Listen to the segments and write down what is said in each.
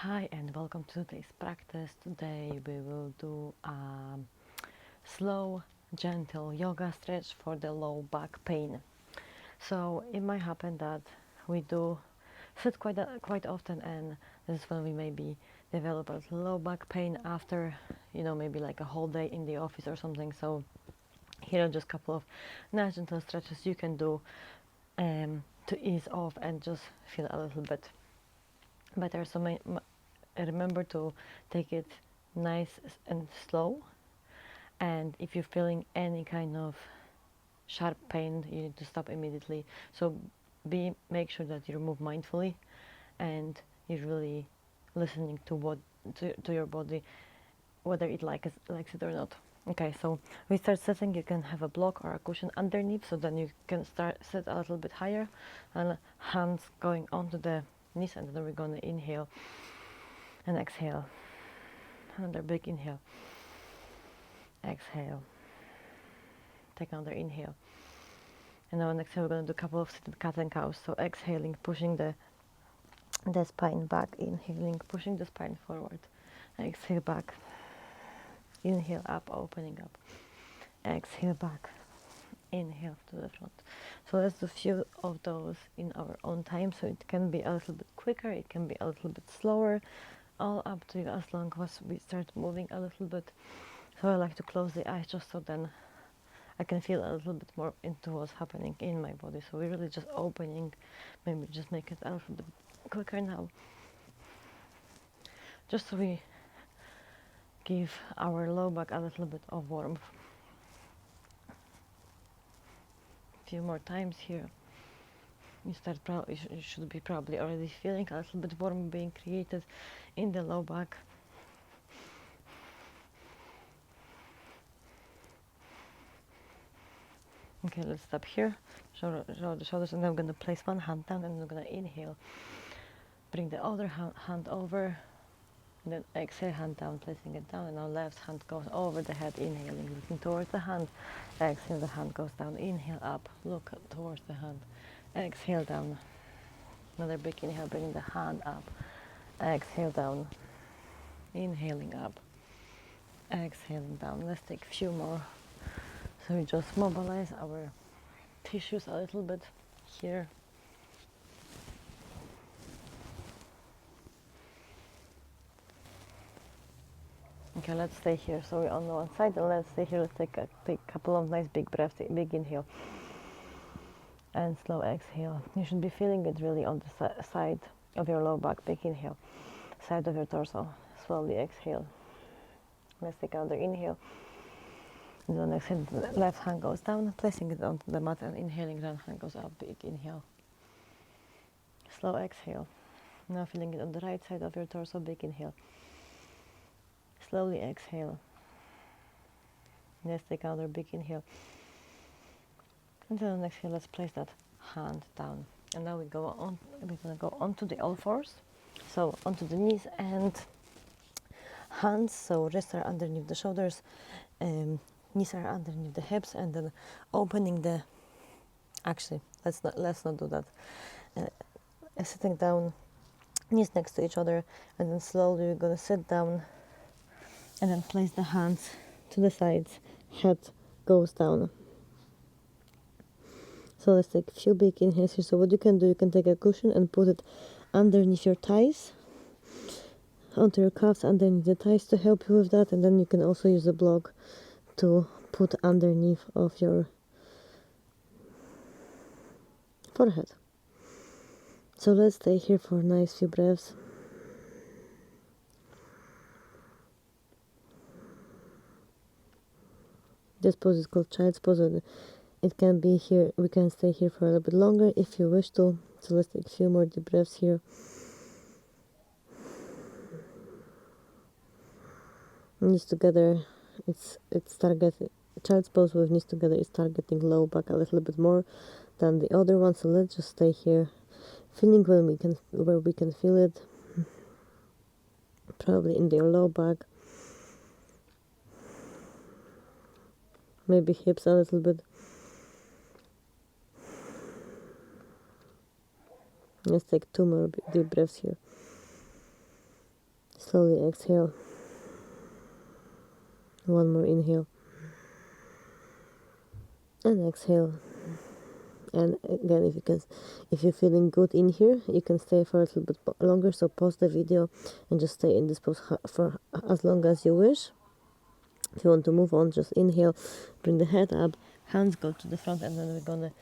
Hi and welcome to today's practice. Today we will do a slow, gentle yoga stretch for the low back pain. So it might happen that we do sit quite often, and this is when we maybe develop a little low back pain after, maybe like a whole day in the office or something. So here are just a couple of nice gentle stretches you can do to ease off and just feel a little bit better. So remember to take it nice and slow, and if you're feeling any kind of sharp pain, you need to stop immediately. So make sure that you move mindfully and you're really listening to your body, whether it likes it or not. Okay, so we start sitting. You can have a block or a cushion underneath, so then you can start sit a little bit higher, and hands going onto the knees, and then we're gonna inhale and exhale. Another big inhale. Exhale. Take another inhale. And now on exhale, we're going to do a couple of seated cat and cows. So exhaling, pushing the spine back. Inhaling, pushing the spine forward. Exhale back. Inhale up, opening up. Exhale back. Inhale to the front. So let's do a few of those in our own time. So it can be a little bit quicker, it can be a little bit slower. All up to you as long as we start moving a little bit. So I like to close the eyes just so then I can feel a little bit more into what's happening in my body. So we're really just opening, maybe just make it a little bit quicker now. Just so we give our low back a little bit of warmth. A few more times here. You should be probably already feeling a little bit warm being created in the low back. Okay, let's stop here. Show the shoulders, and then I'm going to place one hand down, and I'm going to inhale. Bring the other hand over, and then exhale, hand down, placing it down, and now left hand goes over the head, inhaling, looking towards the hand. Exhale, the hand goes down. Inhale up, look towards the hand. Exhale down. Another big inhale, bringing the hand up. Exhale down. Inhaling up. Exhaling down. Let's take a few more. So we just mobilize our tissues a little bit here. Okay, let's stay here. So we're on the one side, and let's stay here. Let's take a couple of nice big breaths. Big inhale and slow exhale. You should be feeling it really on the side of your low back. Big inhale, side of your torso. Slowly exhale. Let's take another inhale. And then exhale, the left hand goes down, placing it onto the mat, and inhaling, right hand goes up. Big inhale. Slow exhale. Now feeling it on the right side of your torso. Big inhale. Slowly exhale. Let's take another big inhale. And then exhale, let's place that hand down. And now we're gonna go onto the all fours. So onto the knees and hands. So wrists are underneath the shoulders, knees are underneath the hips, and then opening the. Actually, let's not do that. Sitting down, knees next to each other, and then slowly we're gonna sit down. And then place the hands to the sides, head goes down. So let's take a few big inhales here. So what you can do, you can take a cushion and put it underneath your thighs, onto your calves, underneath the thighs to help you with that. And then you can also use a block to put underneath of your forehead. So let's stay here for a nice few breaths. This pose is called child's pose. It can be here, we can stay here for a little bit longer if you wish to. So let's take a few more deep breaths here. Knees together, it's targeting, child's pose with knees together is targeting low back a little bit more than the other one. So let's just stay here, feeling where we can feel it. Probably in your low back. Maybe hips a little bit. Let's take two more deep breaths here. slowly exhale. One more inhale. And exhale. And again, if you're feeling good in here, you can stay for a little bit longer. So pause the video and just stay in this pose for as long as you wish. If you want to move on, just inhale, bring the head up, hands go to the front, and then we're gonna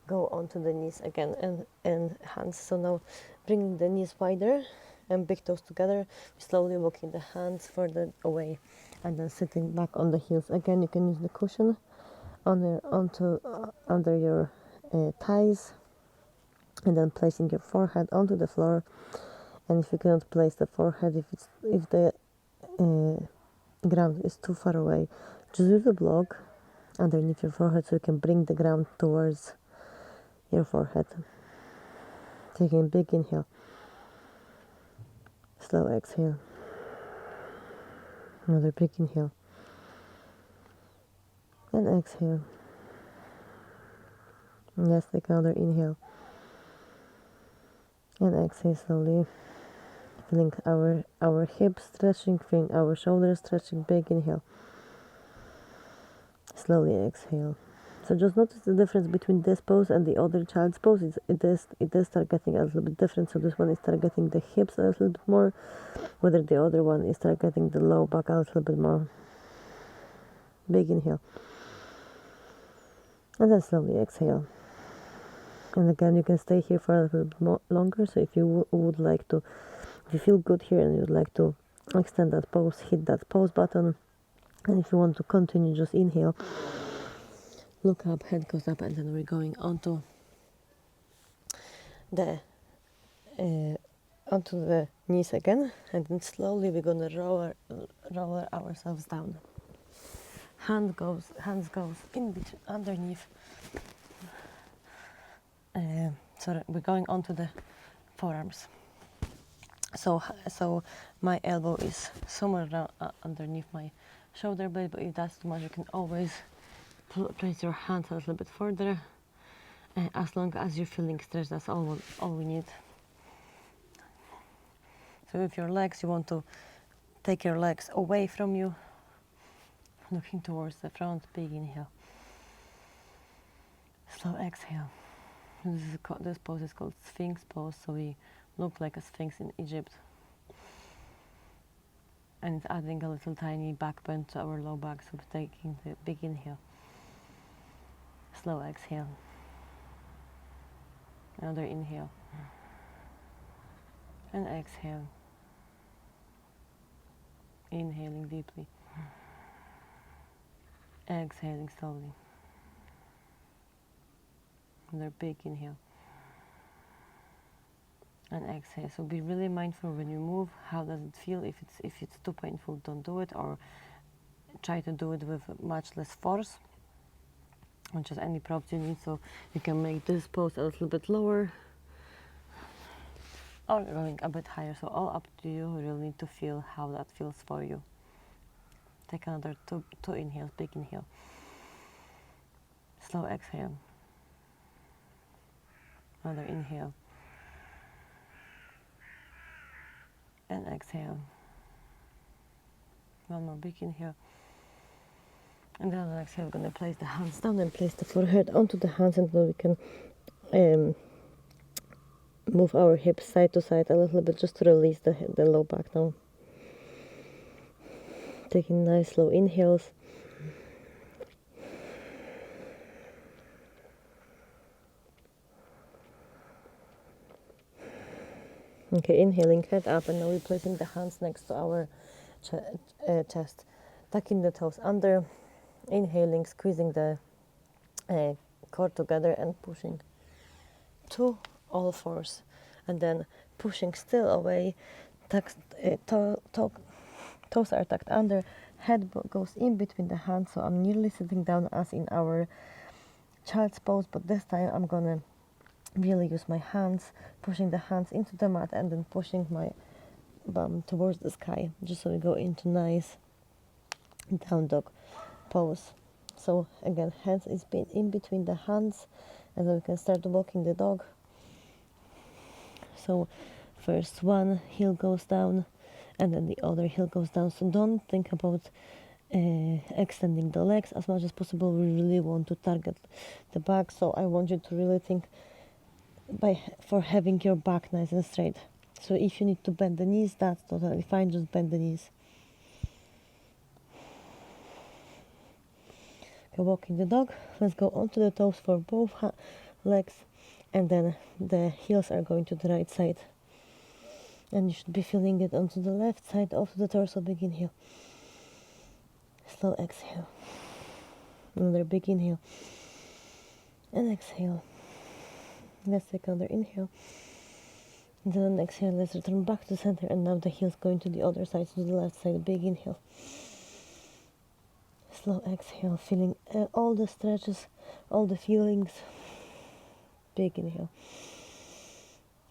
go onto the knees again and hands. So now bringing the knees wider and big toes together, slowly walking the hands further away, and then sitting back on the heels. Again, you can use the cushion under your thighs, and then placing your forehead onto the floor. And if you cannot place the forehead, if the ground is too far away, just use a block underneath your forehead so you can bring the ground towards your forehead. Taking a big inhale, slow exhale, another big inhale, and exhale. And yes, take another inhale and exhale slowly, feeling our hips stretching, feeling our shoulders stretching. Big inhale, slowly exhale. So just notice the difference between this pose and the other child's pose. It does start getting a little bit different. So this one is targeting the hips a little bit more, whether the other one is targeting the low back a little bit more. Big inhale, and then slowly exhale. And again, you can stay here for a little bit more longer. So if you would like to, if you feel good here and you would like to extend that pose, hit that pause button. And if you want to continue, just inhale, look up, head goes up, and then we're going onto the knees again, and then slowly we're gonna roll ourselves down. Hands goes in between, underneath. Sorry, we're going onto the forearms. So my elbow is somewhere around, underneath my shoulder blade, but if that's too much, you can always place your hands a little bit further. As long as you're feeling stretched, that's all we need. So with your legs, you want to take your legs away from you, looking towards the front. Big inhale, slow exhale. This pose is called Sphinx pose, so we look like a sphinx in Egypt. And it's adding a little tiny back bend to our low back, so we're taking the big inhale, slow exhale, another inhale, and exhale, inhaling deeply, exhaling slowly, another big inhale, and exhale. So be really mindful when you move. How does it feel? If it's too painful, don't do it, or try to do it with much less force, or just any props you need. So you can make this pose a little bit lower or going a bit higher. So all up to you. You really need to feel how that feels for you. Take another two inhales. Big inhale, slow exhale, another inhale, and exhale. One more big inhale. And then on the exhale, we're going to place the hands down and place the forehead onto the hands, and then we can move our hips side to side a little bit just to release the low back now. Taking nice slow inhales. Okay, inhaling, head up, and now we're placing the hands next to our chest, tucking the toes under, inhaling, squeezing the core together and pushing to all fours, and then pushing still away. Toes are tucked under, head goes in between the hands, so I'm nearly sitting down as in our child's pose, but this time I'm gonna really use my hands, pushing the hands into the mat and then pushing my bum towards the sky, just so we go into nice down dog pose. So again, hands is in between the hands, and then we can start walking the dog. So first one heel goes down, and then the other heel goes down. So don't think about extending the legs as much as possible. We really want to target the back, so I want you to really think for having your back nice and straight. So if you need to bend the knees, that's totally fine, just bend the knees. Okay, walking the dog. Let's go onto the toes for both legs, and then the heels are going to the right side. And you should be feeling it onto the left side of the torso. Big inhale. Slow exhale. Another big inhale. And exhale. Let's take another inhale. And then exhale, let's return back to center. And now the heels going to the other side, to the left side. Big inhale. Slow exhale, feeling all the stretches, all the feelings. Big inhale.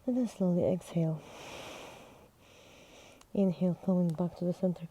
And then slowly exhale. Inhale, coming back to the center.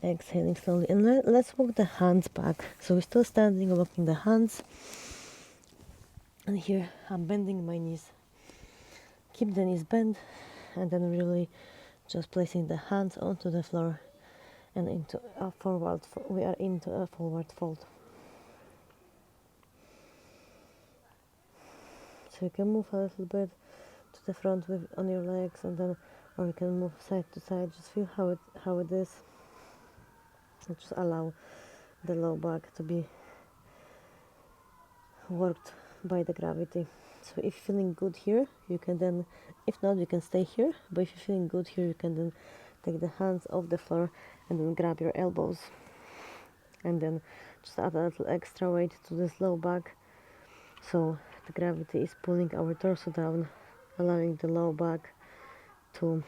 Exhaling slowly. And let's walk the hands back. So we're still standing, walking the hands. And here I'm bending my knees. Keep the knees bent, and then really just placing the hands onto the floor and into a forward. We are into a forward fold. So you can move a little bit to the front on your legs, and then, or you can move side to side. Just feel how it is. And just allow the low back to be worked by the gravity. So if you're feeling good here, you can then, if not, you can stay here. But if you're feeling good here, you can then take the hands off the floor and then grab your elbows. And then just add a little extra weight to this low back. So the gravity is pulling our torso down, allowing the low back to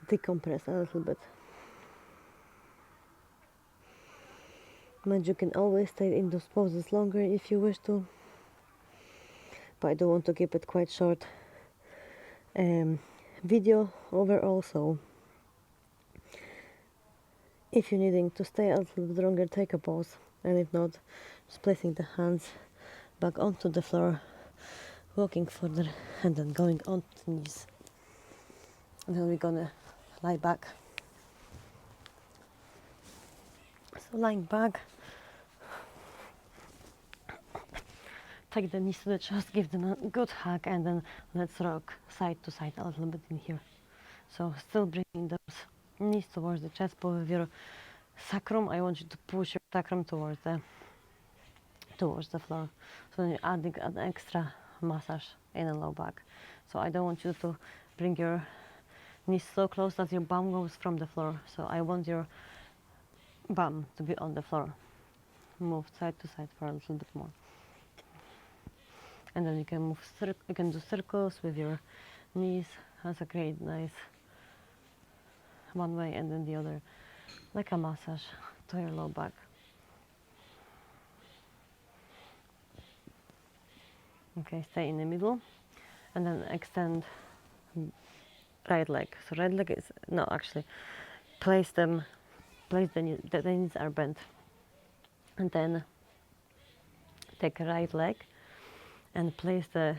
decompress a little bit. But you can always stay in those poses longer if you wish to. But I don't want to keep it quite short video overall, so if you're needing to stay a little bit longer, take a pause, and if not, just placing the hands back onto the floor, walking further, and then going on the knees. And then we're gonna lie back. So lying back, take the knees to the chest, give them a good hug, and then let's rock side to side a little bit in here. So still bringing those knees towards the chest, but with your sacrum, I want you to push your sacrum towards the floor. So then you're adding an extra massage in the low back. So I don't want you to bring your knees so close that your bum goes from the floor. So I want your bum to be on the floor. Move side to side for a little bit more. And then you can you can do circles with your knees. That's a great, nice one way and then the other, like a massage to your low back. Okay, stay in the middle, and then extend right leg. So right leg is no, actually, place the knees are bent, and then take a right leg and place the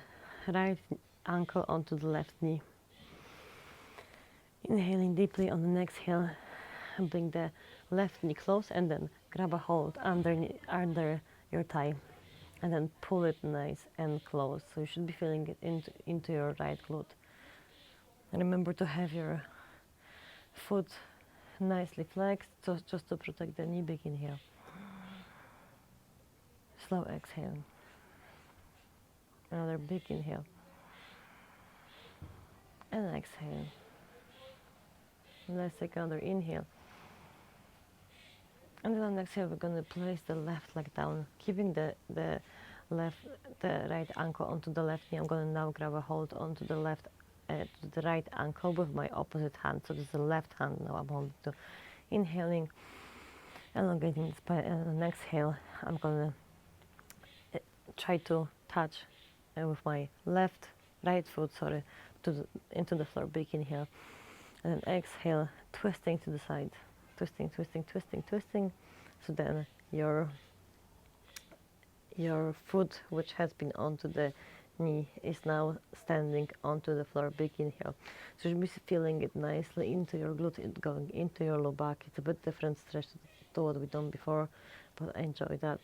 right ankle onto the left knee. Inhaling deeply on the exhale, and bring the left knee close, and then grab a hold under your thigh, and then pull it nice and close. So you should be feeling it into your right glute. And remember to have your foot nicely flexed, just to protect the knee. Big inhale. Slow exhale. Another big inhale. And exhale. Let's take another inhale. And then on the exhale, we're going to place the left leg down, keeping the right ankle onto the left knee. I'm going to now grab a hold onto the to the right ankle with my opposite hand. So this is the left hand now I'm holding to. Inhaling, elongating the spine, and on the exhale, I'm going to try to touch with my right foot, into the floor. Big inhale, and then exhale, twisting to the side, twisting. So then your foot, which has been onto the knee is now standing onto the floor. Big inhale. So you'll be feeling it nicely into your glute, it going into your low back. It's a bit different stretch to what we've done before, but enjoy that.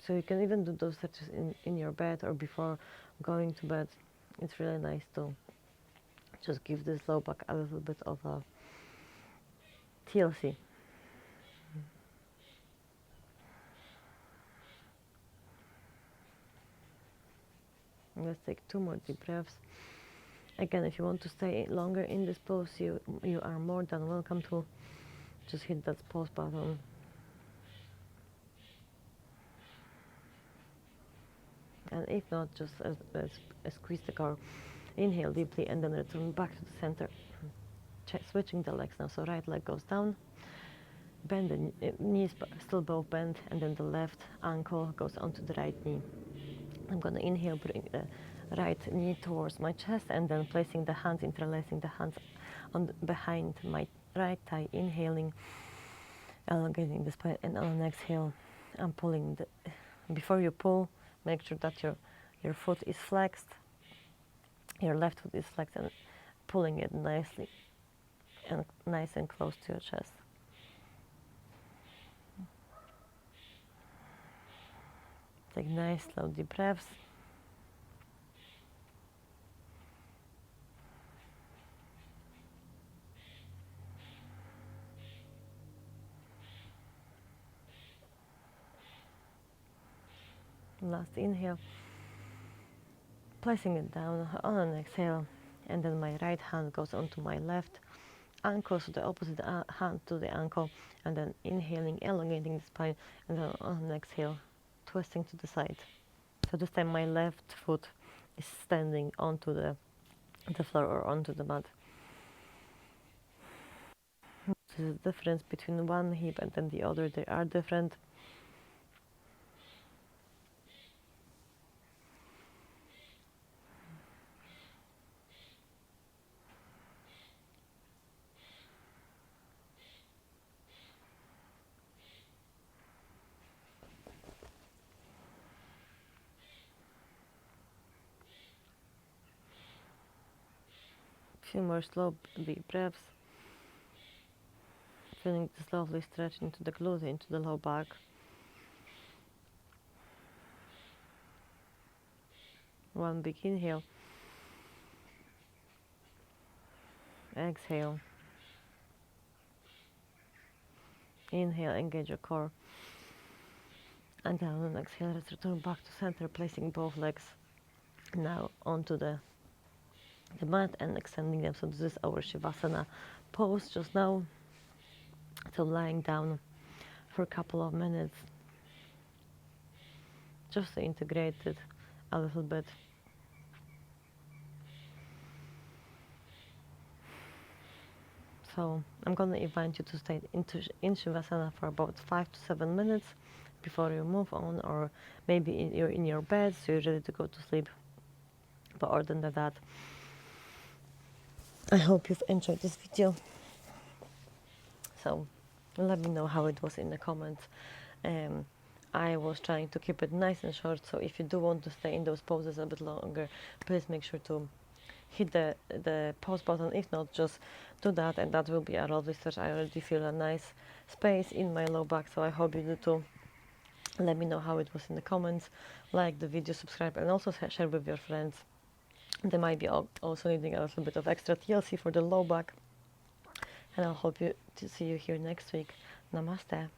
So you can even do those stretches in your bed or before going to bed. It's really nice to just give this low back a little bit of a TLC. Let's take 2 more deep breaths. Again, if you want to stay longer in this pose, you are more than welcome to just hit that pause button. And if not, just squeeze the core, inhale deeply, and then return back to the center. Switching the legs now. So right leg goes down, bend the knees, still both bend, and then the left ankle goes onto the right knee. I'm going to inhale, bring the right knee towards my chest, and then placing the hands, interlacing the hands behind my right thigh, inhaling, elongating the spine, and on an exhale, I'm pulling. Before you pull, make sure that your foot is flexed, your left foot is flexed, and pulling it nicely and nice and close to your chest. Take nice, slow, deep breaths. Last inhale, placing it down on an exhale, and then my right hand goes onto my left ankle, so the opposite hand to the ankle, and then inhaling, elongating the spine, and then on an exhale, twisting to the side. So this time my left foot is standing onto the floor or onto the mat. The difference between one hip and then the other, they are different. Few more slow deep breaths. Feeling this lovely stretch into the glute, into the low back. One big inhale. Exhale. Inhale, engage your core. And then on an exhale, let's return back to center, placing both legs now onto the mat and extending them. So this is our Shavasana pose just now. So lying down for a couple of minutes, just to integrate it a little bit. So I'm going to invite you to stay in Shavasana for about 5 to 7 minutes before you move on, or maybe you're in your bed, so you're ready to go to sleep. But other than that, I hope you've enjoyed this video. So let me know how it was in the comments. I was trying to keep it nice and short, so if you do want to stay in those poses a bit longer, please make sure to hit the pause button. If not, just do that, and that will be a lovely stretch. I already feel a nice space in my low back, so I hope you do too. Let me know how it was in the comments. Like the video, subscribe, and also share with your friends. They might be also needing a little bit of extra TLC for the low back. And I'll hope to see you here next week. Namaste.